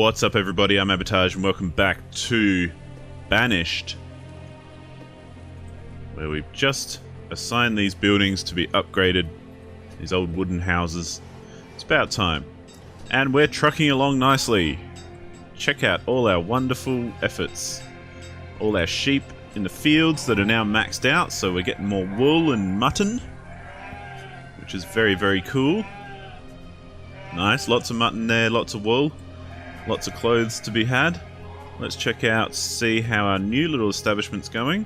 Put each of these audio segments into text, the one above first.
What's up everybody, I'm Abatage and welcome back to Banished, where we've just assigned these buildings to be upgraded, these old wooden houses. It's about time. And we're trucking along nicely. Check out all our wonderful efforts. All our sheep in the fields that are now maxed out, so we're getting more wool and mutton, which is very, very cool. Nice, lots of mutton there, lots of wool. Lots of clothes to be had. Let's check out, see how our new little establishment's going.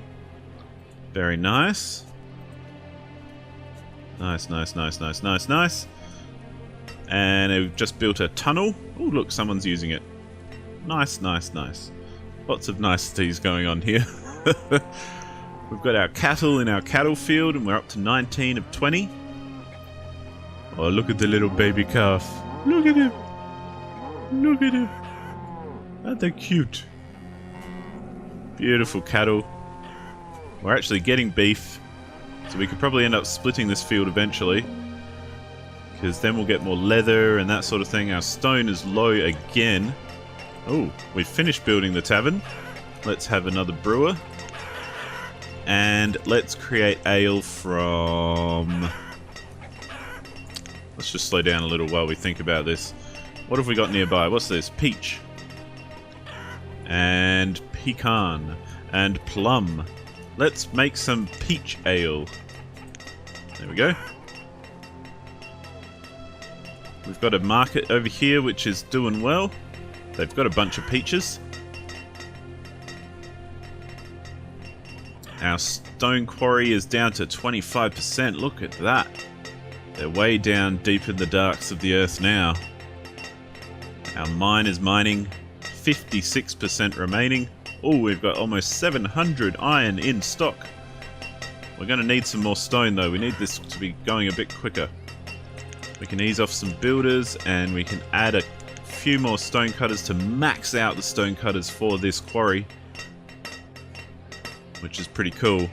Very nice. Nice, nice, nice, nice, nice, nice. And we've just built a tunnel. Oh, look, someone's using it. Nice, nice, nice. Lots of niceties going on here. We've got our cattle in our cattle field, and we're up to 19 of 20. Oh, look at the little baby calf. Look at him. Look at him. Aren't they cute? Beautiful cattle. We're actually getting beef, so we could probably end up splitting this field eventually, because then we'll get more leather and that sort of thing. Our stone is low again. Oh, we've finished building the tavern. Let's have another brewer. And let's create ale from... Let's just slow down a little while we think about this. What have we got nearby? What's this? Peach. And pecan. And plum. Let's make some peach ale. There we go. We've got a market over here which is doing well. They've got a bunch of peaches. Our stone quarry is down to 25%. Look at that. They're way down deep in the darks of the earth now. Our mine is mining, 56% remaining. Oh, we've got almost 700 iron in stock. We're going to need some more stone though. We need this to be going a bit quicker. We can ease off some builders and we can add a few more stone cutters to max out the stone cutters for this quarry, which is pretty cool.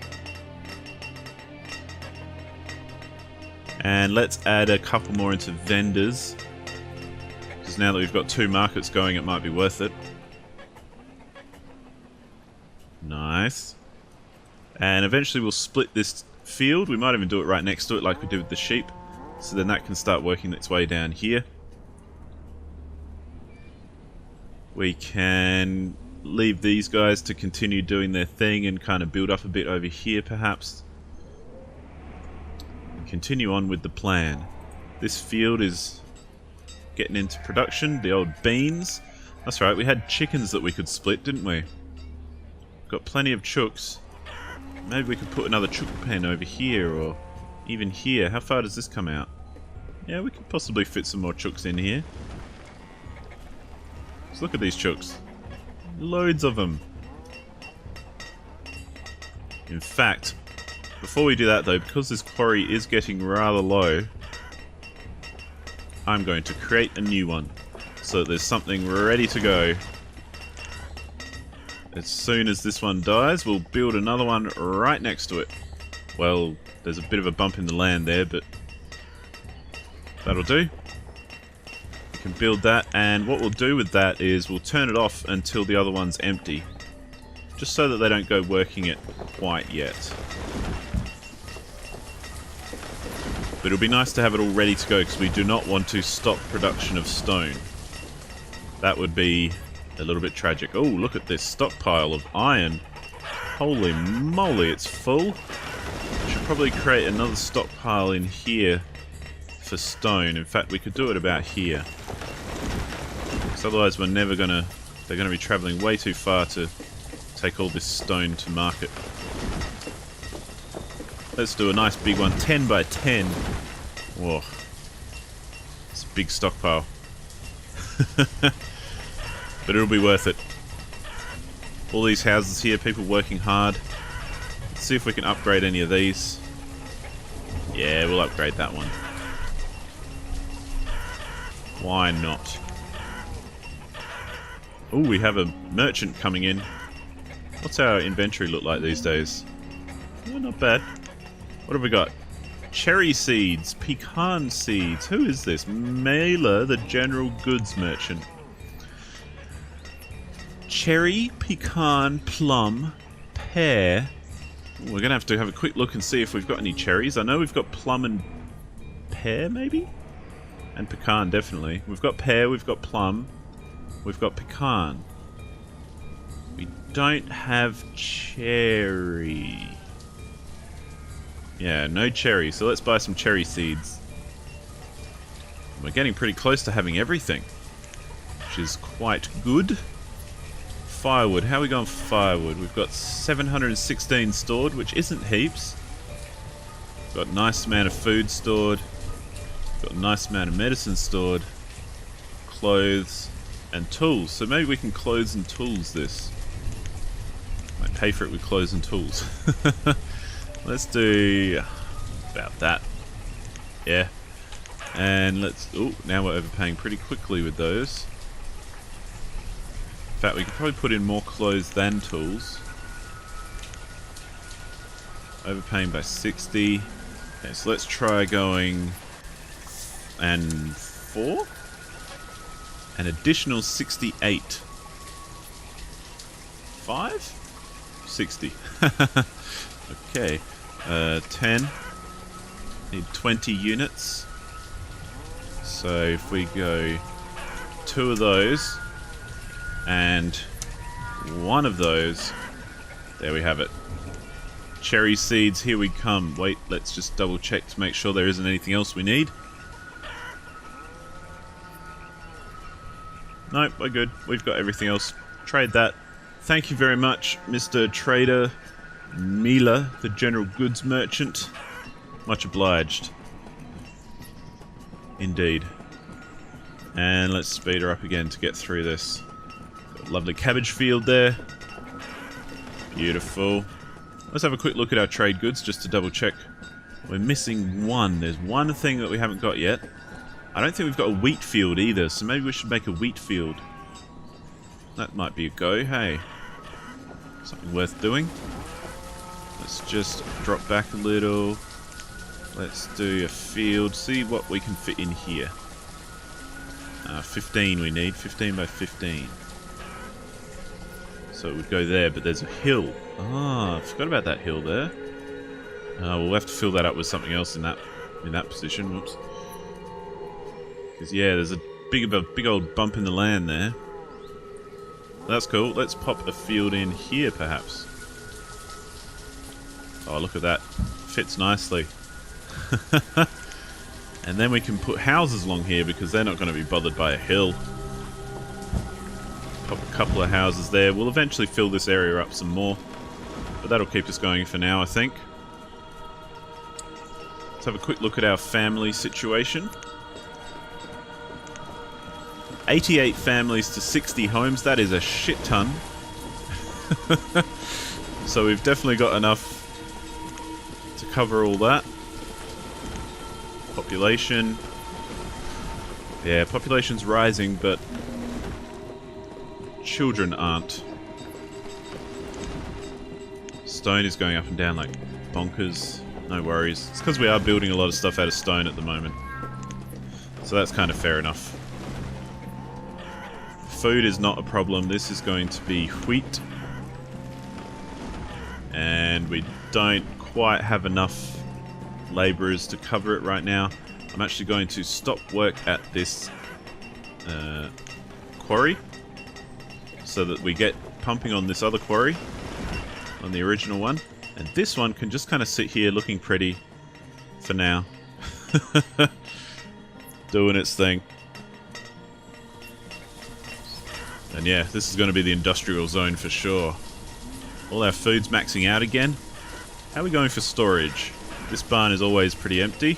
And let's add a couple more into vendors. Because now that we've got two markets going, it might be worth it. Nice. And eventually we'll split this field. We might even do it right next to it like we did with the sheep. So then that can start working its way down here. We can leave these guys to continue doing their thing and kind of build up a bit over here perhaps. And continue on with the plan. This field is getting into production, the old beans. That's right, we had chickens that we could split, didn't we? Got plenty of chooks. Maybe we could put another chook pen over here, or even here. How far does this come out? Yeah, we could possibly fit some more chooks in here. Just look at these chooks. Loads of them. In fact, before we do that though, because this quarry is getting rather low, I'm going to create a new one so that there's something ready to go. As soon as this one dies, we'll build another one right next to it. Well, there's a bit of a bump in the land there, but that'll do. We can build that, and what we'll do with that is we'll turn it off until the other one's empty, just so that they don't go working it quite yet. But it'll be nice to have it all ready to go, because we do not want to stop production of stone. That would be a little bit tragic. Oh, look at this stockpile of iron. Holy moly, it's full. Should probably create another stockpile in here for stone. In fact, we could do it about here. Because otherwise we're never gonna... They're gonna be travelling way too far to take all this stone to market. Let's do a nice big one, 10 by 10. Whoa. It's a big stockpile. But it'll be worth it. All these houses here, people working hard. Let's see if we can upgrade any of these. Yeah, we'll upgrade that one. Why not? Oh, we have a merchant coming in. What's our inventory look like these days? Oh, not bad. What have we got? Cherry seeds, pecan seeds. Who is this? Mailer, the general goods merchant. cherry, pecan, plum, pear. Ooh, we're going to have a quick look and see if we've got any cherries. I know we've got plum and pear, maybe? And pecan, definitely. We've got pear, we've got plum, we've got pecan. We don't have cherry. Yeah, no cherry, so let's buy some cherry seeds. We're getting pretty close to having everything, which is quite good. Firewood, how are we going for firewood? We've got 716 stored, which isn't heaps. We've got a nice amount of food stored. We've got a nice amount of medicine stored. Clothes and tools. So maybe we can clothes and tools this. Might pay for it with clothes and tools. Let's do about that. Yeah. And let's... Oh, now we're overpaying pretty quickly with those. In fact, we could probably put in more clothes than tools. Overpaying by 60. Okay, so let's try going... And 4? An additional 68. 5? 60. Okay. 10. Need 20 units. So if we go 2 of those and 1 of those, there we have it. Cherry seeds, here we come. Wait, let's just double check to make sure there isn't anything else we need. Nope, we're good. We've got everything else. Trade that. Thank you very much, Mr. Trader Mila, the general goods merchant. Much obliged. Indeed. And let's speed her up again to get through this. Got a lovely cabbage field there. Beautiful. Let's have a quick look at our trade goods just to double check. We're missing one. There's one thing that we haven't got yet. I don't think we've got a wheat field either, so maybe we should make a wheat field. That might be a go, hey. Something worth doing. Let's just drop back a little. Let's do a field, see what we can fit in here. 15 we need, 15 by 15. So it would go there, but there's a hill. Ah, I forgot about that hill there. We'll have to fill that up with something else in that position. Whoops. Because yeah, there's a big old bump in the land there. That's cool. Let's pop a field in here, perhaps. Oh, look at that. Fits nicely. And then we can put houses along here because they're not going to be bothered by a hill. Pop a couple of houses there. We'll eventually fill this area up some more, but that'll keep us going for now, I think. Let's have a quick look at our family situation. 88 families to 60 homes. That is a shit ton. So we've definitely got enough to cover all that. Population. Yeah, population's rising, but children aren't. Stone is going up and down like bonkers. No worries. It's because we are building a lot of stuff out of stone at the moment. So that's kind of fair enough. Food is not a problem. This is going to be wheat. And we don't quite have enough labourers to cover it right now. I'm actually going to stop work at this quarry so that we get pumping on this other quarry, on the original one, and this one can just kind of sit here looking pretty for now. Doing its thing. And yeah, this is going to be the industrial zone for sure. All our food's maxing out again. How are we going for storage? This barn is always pretty empty.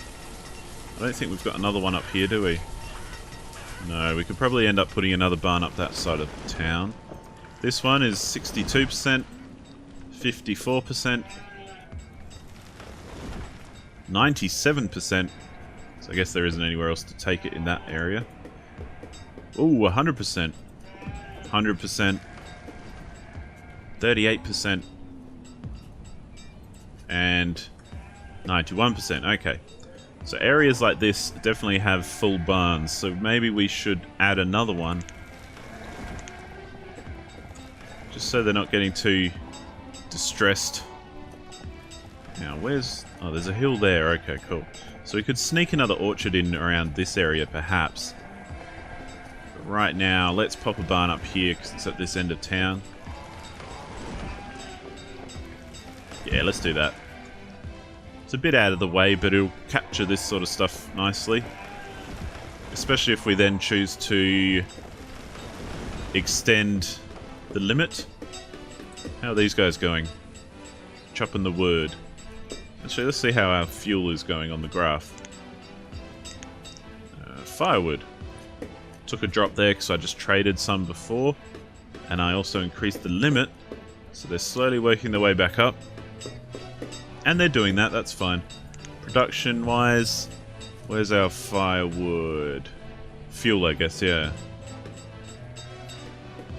I don't think we've got another one up here, do we? No, we could probably end up putting another barn up that side of the town. This one is 62%, 54%, 97%. So I guess there isn't anywhere else to take it in that area. Ooh, 100%. 100%. 38%. And 91%. Okay. So areas like this definitely have full barns. So maybe we should add another one. Just so they're not getting too distressed. Now, where's... Oh, there's a hill there. Okay, cool. So we could sneak another orchard in around this area, perhaps. But right now, let's pop a barn up here, because it's at this end of town. Yeah, let's do that. It's a bit out of the way, but it'll capture this sort of stuff nicely. Especially if we then choose to extend the limit. How are these guys going? Chopping the wood. Actually, let's see how our fuel is going on the graph. Firewood. Took a drop there because I just traded some before. And I also increased the limit. So they're slowly working their way back up. And they're doing that, that's fine. Production-wise, where's our firewood? Fuel, I guess, yeah.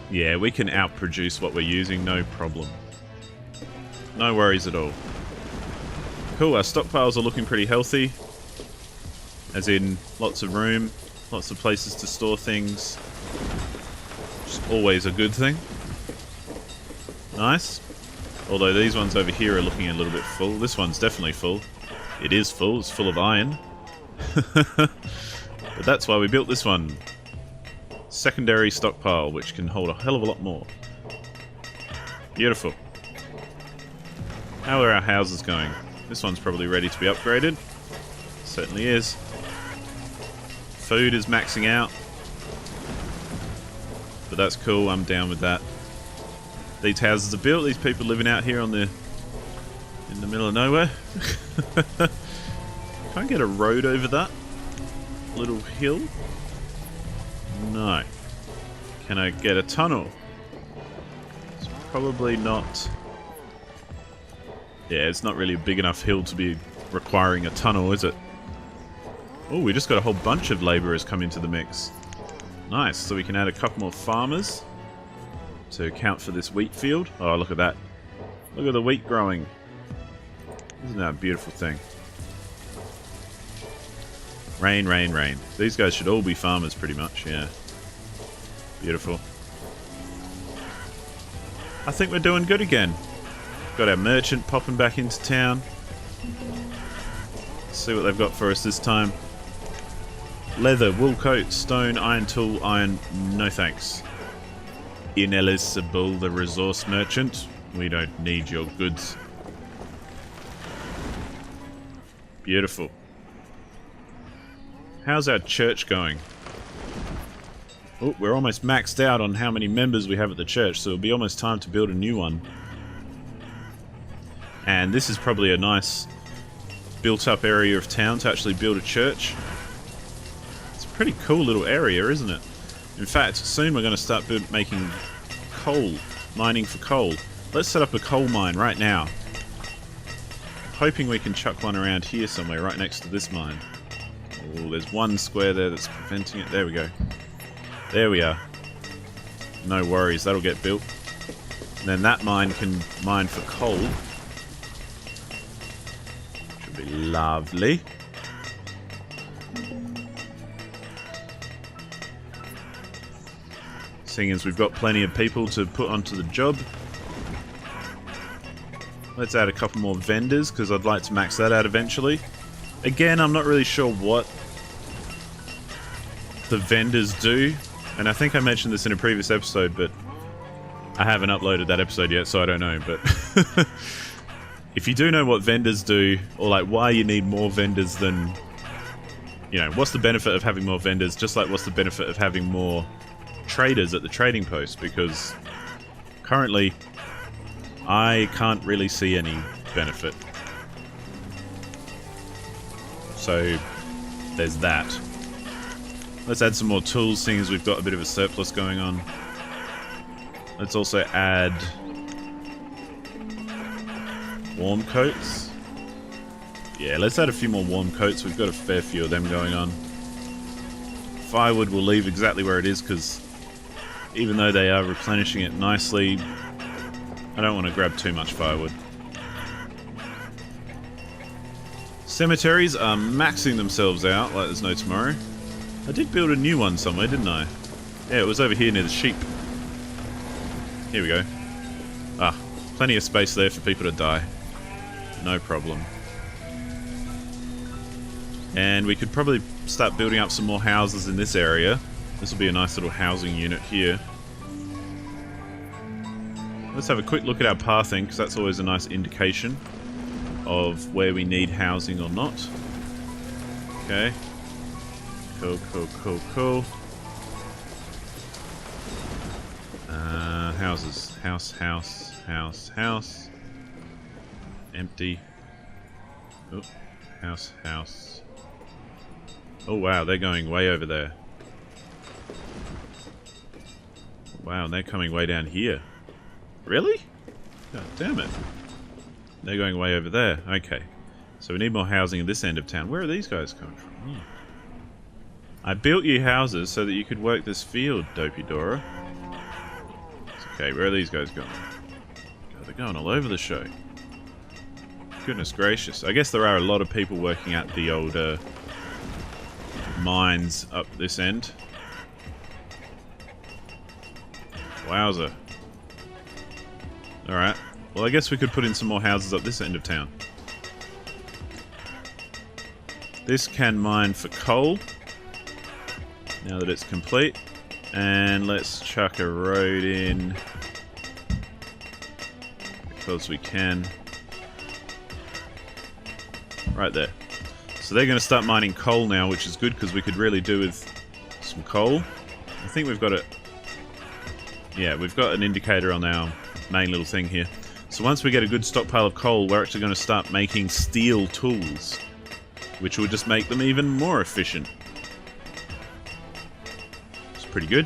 Yeah, we can outproduce what we're using, no problem. No worries at all. Cool, our stockpiles are looking pretty healthy. As in, lots of room, lots of places to store things. Which is always a good thing. Nice. Although these ones over here are looking a little bit full. This one's definitely full. It is full, it's full of iron. But that's why we built this one. Secondary stockpile, which can hold a hell of a lot more. Beautiful. How are our houses going? This one's probably ready to be upgraded. Certainly is. Food is maxing out. But that's cool, I'm down with that. These houses are built, these people living out here in the middle of nowhere. Can't I get a road over that little hill? No. Can I get a tunnel? It's probably not... Yeah, it's not really a big enough hill to be requiring a tunnel, is it? Oh, we just got a whole bunch of labourers come into the mix. Nice, so we can add a couple more farmers to account for this wheat field. Oh, look at that. Look at the wheat growing. Isn't that a beautiful thing? Rain, rain, rain. These guys should all be farmers pretty much, yeah. Beautiful. I think we're doing good again. Got our merchant popping back into town. Let's see what they've got for us this time. Leather, wool coat, stone, iron tool, iron, no thanks. Ineligible, the resource merchant. We don't need your goods. Beautiful. How's our church going? Oh, we're almost maxed out on how many members we have at the church, so it'll be almost time to build a new one. And this is probably a nice built-up area of town to actually build a church. It's a pretty cool little area, isn't it? In fact, soon we're going to start making coal, mining for coal. Let's set up a coal mine right now. Hoping we can chuck one around here somewhere, right next to this mine. Oh, there's one square there that's preventing it. There we go. There we are. No worries, that'll get built. And then that mine can mine for coal. Should be lovely. Seeing as we've got plenty of people to put onto the job. Let's add a couple more vendors, because I'd like to max that out eventually. Again, I'm not really sure what the vendors do. And I think I mentioned this in a previous episode, but I haven't uploaded that episode yet, so I don't know. But if you do know what vendors do, or like why you need more vendors than... You know, what's the benefit of having more vendors, just like what's the benefit of having more traders at the trading post? Because currently, I can't really see any benefit. So, there's that. Let's add some more tools, seeing as we've got a bit of a surplus going on. Let's also add warm coats. Yeah, let's add a few more warm coats. We've got a fair few of them going on. Firewood will leave exactly where it is, because even though they are replenishing it nicely, I don't want to grab too much firewood. Cemeteries are maxing themselves out like there's no tomorrow. I did build a new one somewhere, didn't I? Yeah, it was over here near the sheep. Here we go. Plenty of space there for people to die. No problem. And we could probably start building up some more houses in this area. This will be a nice little housing unit here. Let's have a quick look at our pathing, because that's always a nice indication of where we need housing or not. Okay. Cool, cool, cool, cool. Houses. House, house, house, house. Empty. Oh, house, house. Oh wow, they're going way over there. Wow, and they're coming way down here. Really? God damn it. They're going way over there. Okay. So we need more housing in this end of town. Where are these guys coming from? I built you houses so that you could work this field, Dopey Dora. Okay, where are these guys going? God, they're going all over the show. Goodness gracious. I guess there are a lot of people working at the old mines up this end. Wowza. Alright. Well, I guess we could put in some more houses up this end of town. This can mine for coal. Now that it's complete. And let's chuck a road in. Because we can. Right there. So they're going to start mining coal now, which is good because we could really do with some coal. I think we've got it. Yeah, we've got an indicator on our main little thing here. So once we get a good stockpile of coal, we're actually going to start making steel tools, which will just make them even more efficient. It's pretty good.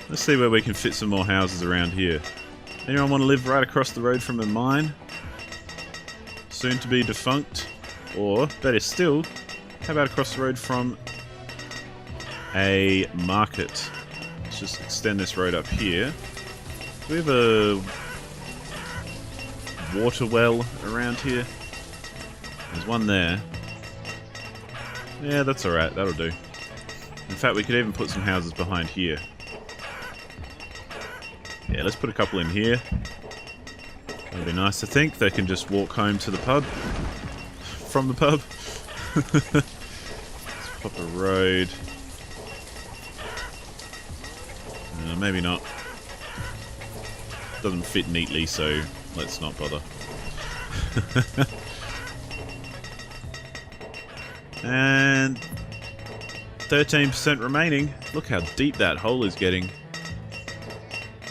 Let's see where we can fit some more houses around here. Anyone want to live right across the road from a mine? Soon to be defunct? Or, better still, how about across the road from a market? Let's just extend this road up here. Do we have a water well around here? There's one there. Yeah, that's alright, that'll do. In fact, we could even put some houses behind here. Yeah, let's put a couple in here. That'd be nice, I think. They can just walk home to the pub. From the pub. Let's pop a road. Maybe not. Doesn't fit neatly, so let's not bother. And 13% remaining. Look how deep that hole is getting.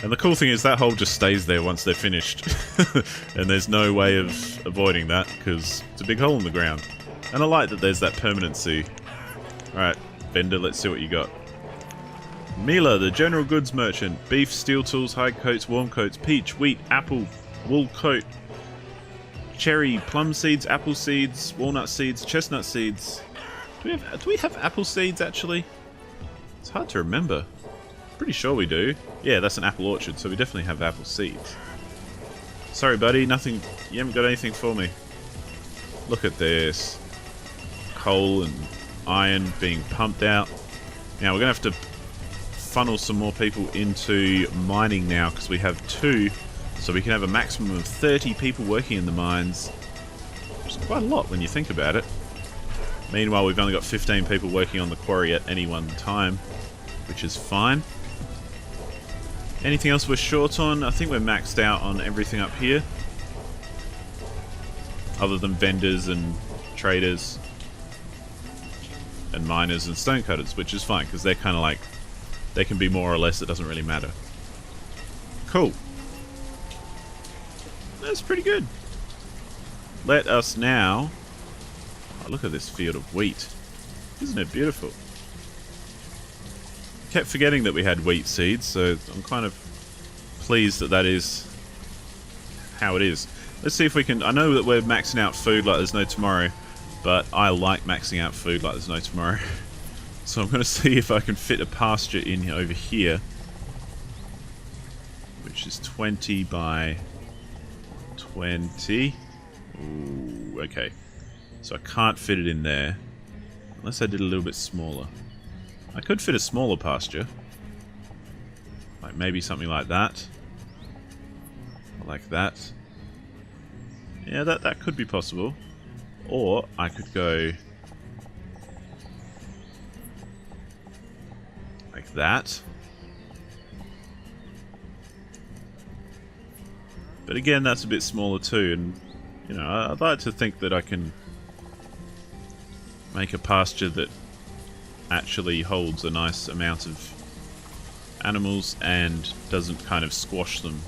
And the cool thing is that hole just stays there once they're finished. And there's no way of avoiding that because it's a big hole in the ground. And I like that there's that permanency. Alright, vendor, let's see what you got. Mila, the general goods merchant. Beef, steel tools, hide coats, warm coats, peach, wheat, apple, wool coat, cherry, plum seeds, apple seeds, walnut seeds, chestnut seeds. Do we have apple seeds actually? It's hard to remember. Pretty sure we do. Yeah, that's an apple orchard, so we definitely have apple seeds. Sorry, buddy, nothing. You haven't got anything for me. Look at this. Coal and iron being pumped out. Now, we're going to have to funnel some more people into mining now, because we have 2. So we can have a maximum of 30 people working in the mines. Which is quite a lot when you think about it. Meanwhile, we've only got 15 people working on the quarry at any one time, which is fine. Anything else we're short on? I think we're maxed out on everything up here. Other than vendors and traders. And miners and stonecutters, which is fine, because they're kind of like... They can be more or less, it doesn't really matter. Cool. That's pretty good. Let us now... Oh, look at this field of wheat. Isn't it beautiful? Kept forgetting that we had wheat seeds, so I'm kind of pleased that that is how it is. Let's see if we can... I know that we're maxing out food like there's no tomorrow, but I like maxing out food like there's no tomorrow. So I'm going to see if I can fit a pasture in over here, which is 20 by 20. Ooh, okay. So I can't fit it in there, unless I did a little bit smaller. I could fit a smaller pasture. Like maybe something like that. Like that. Yeah, that could be possible. Or I could go like that. But again, that's a bit smaller too, and you know, I'd like to think that I can make a pasture that actually holds a nice amount of animals and doesn't kind of squash them.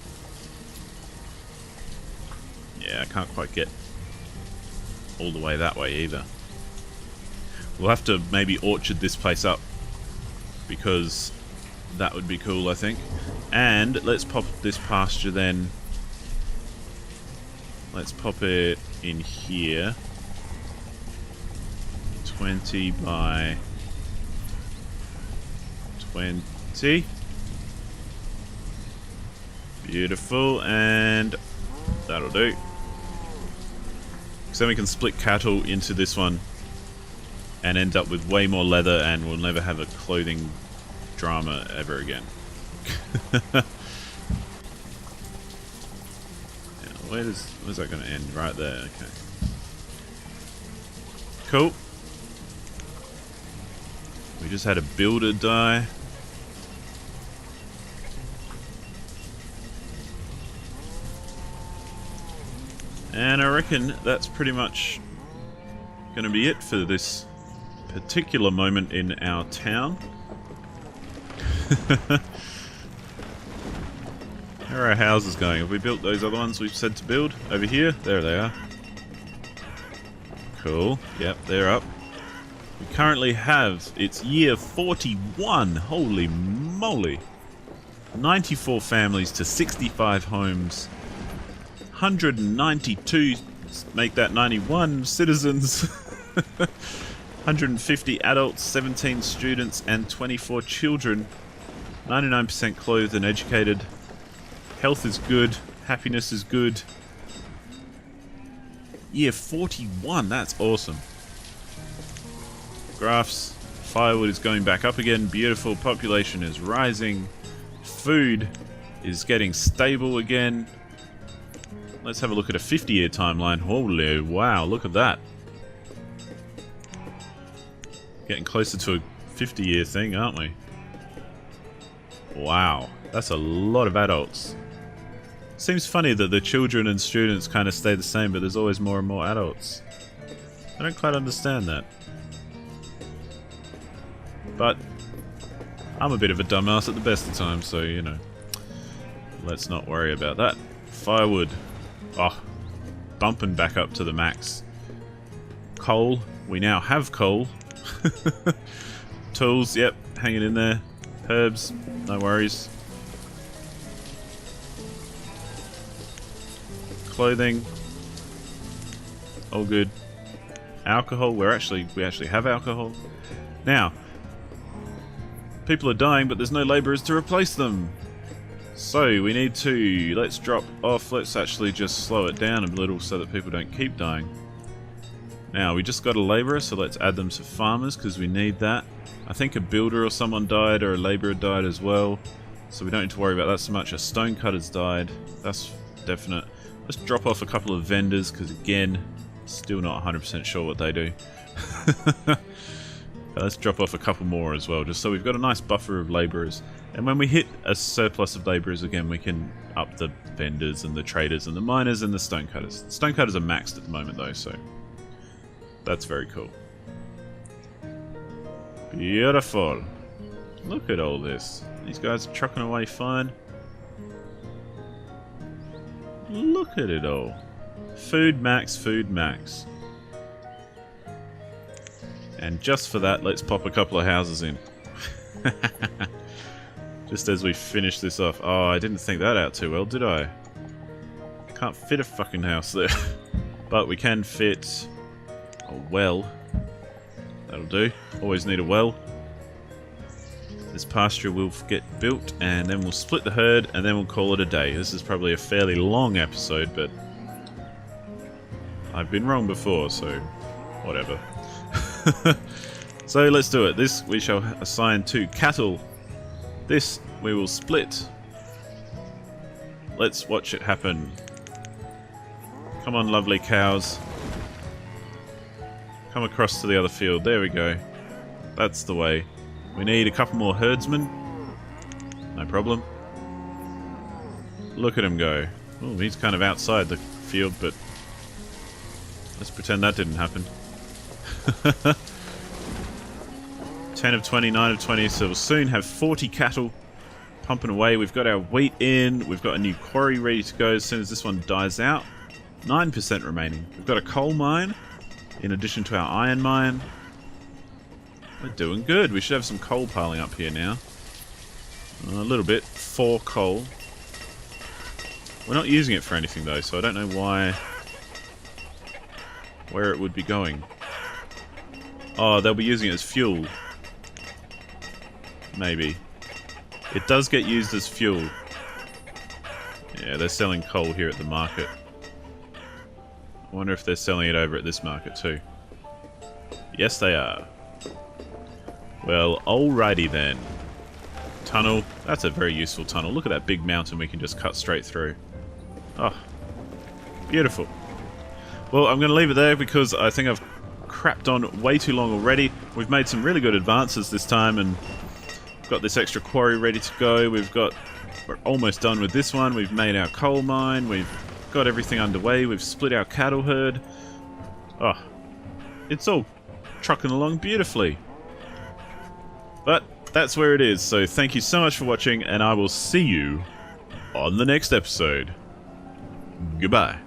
Yeah, I can't quite get all the way that way either. We'll have to maybe orchard this place up, because that would be cool, I think. And let's pop this pasture then. Let's pop it in here. 20 by 20. Beautiful, and that'll do. So then we can split cattle into this one and end up with way more leather, and we'll never have a clothing drama ever again. Where's that going to end? Right there, okay. Cool. We just had a builder die. And I reckon that's pretty much going to be it for this particular moment in our town. How are our houses going? Have we built those other ones we've said to build? Over here? There they are. Cool. Yep, they're up. We currently have, it's year 41. Holy moly. 94 families to 65 homes. 192, make that 91 citizens. 150 adults, 17 students, and 24 children. 99% clothed and educated. Health is good. Happiness is good. Year 41, that's awesome. Graphs. Firewood is going back up again. Beautiful. Population is rising. Food is getting stable again. Let's have a look at a 50-year timeline. Holy wow, look at that. Getting closer to a 50-year thing, aren't we? Wow, that's a lot of adults. Seems funny that the children and students kind of stay the same, but there's always more and more adults. I don't quite understand that. But I'm a bit of a dumbass at the best of times, so, you know. Let's not worry about that. Firewood. Oh, bumping back up to the max. Coal. We now have coal. Tools, yep, hanging in there. Herbs, no worries. Clothing, all good. Alcohol, we actually have alcohol. Now, people are dying, but there's no labourers to replace them. So we need to, let's drop off, let's actually just slow it down a little so that people don't keep dying. Now, we just got a labourer, so let's add them to farmers because we need that. I think a builder or someone died, or a labourer died as well, so we don't need to worry about that so much. A stonecutter's died, that's definite. Let's drop off a couple of vendors because, again, still not 100% sure what they do. Let's drop off a couple more as well, just so we've got a nice buffer of labourers. And when we hit a surplus of labourers again, we can up the vendors and the traders and the miners and the stonecutters. Stonecutters are maxed at the moment though, so that's very cool. Beautiful. Look at all this. These guys are trucking away fine. Look at it all. Food max, food max. And just for that, let's pop a couple of houses in. Just as we finish this off. Oh, I didn't think that out too well, did I? Can't fit a fucking house there. But we can fit a well. That'll do. Always need a well. This pasture will get built, and then we'll split the herd, and then we'll call it a day. This is probably a fairly long episode, but I've been wrong before, so whatever. So let's do it. This we shall assign to cattle. This we will split. Let's watch it happen. Come on, lovely cows. Come across to the other field. There we go. That's the way. We need a couple more herdsmen. No problem. Look at him go. Oh, he's kind of outside the field, but let's pretend that didn't happen. 10 of 20, 9 of 20, so we'll soon have 40 cattle pumping away. We've got our wheat in. We've got a new quarry ready to go as soon as this one dies out. 9% remaining. We've got a coal mine in addition to our iron mine. We're doing good. We should have some coal piling up here now. A little bit. 4 coal. We're not using it for anything though, so I don't know where it would be going. Oh, they'll be using it as fuel. Maybe. It does get used as fuel. Yeah, they're selling coal here at the market. I wonder if they're selling it over at this market too. Yes, they are. Well, alrighty then. Tunnel. That's a very useful tunnel. Look at that big mountain we can just cut straight through. Oh, beautiful. Well, I'm going to leave it there because I think I've crapped on way too long already. We've made some really good advances this time and got this extra quarry ready to go. We're almost done with this one. We've made our coal mine. We've got everything underway. We've split our cattle herd. Oh, it's all trucking along beautifully. But that's where it is. So thank you so much for watching, and I will see you on the next episode. Goodbye.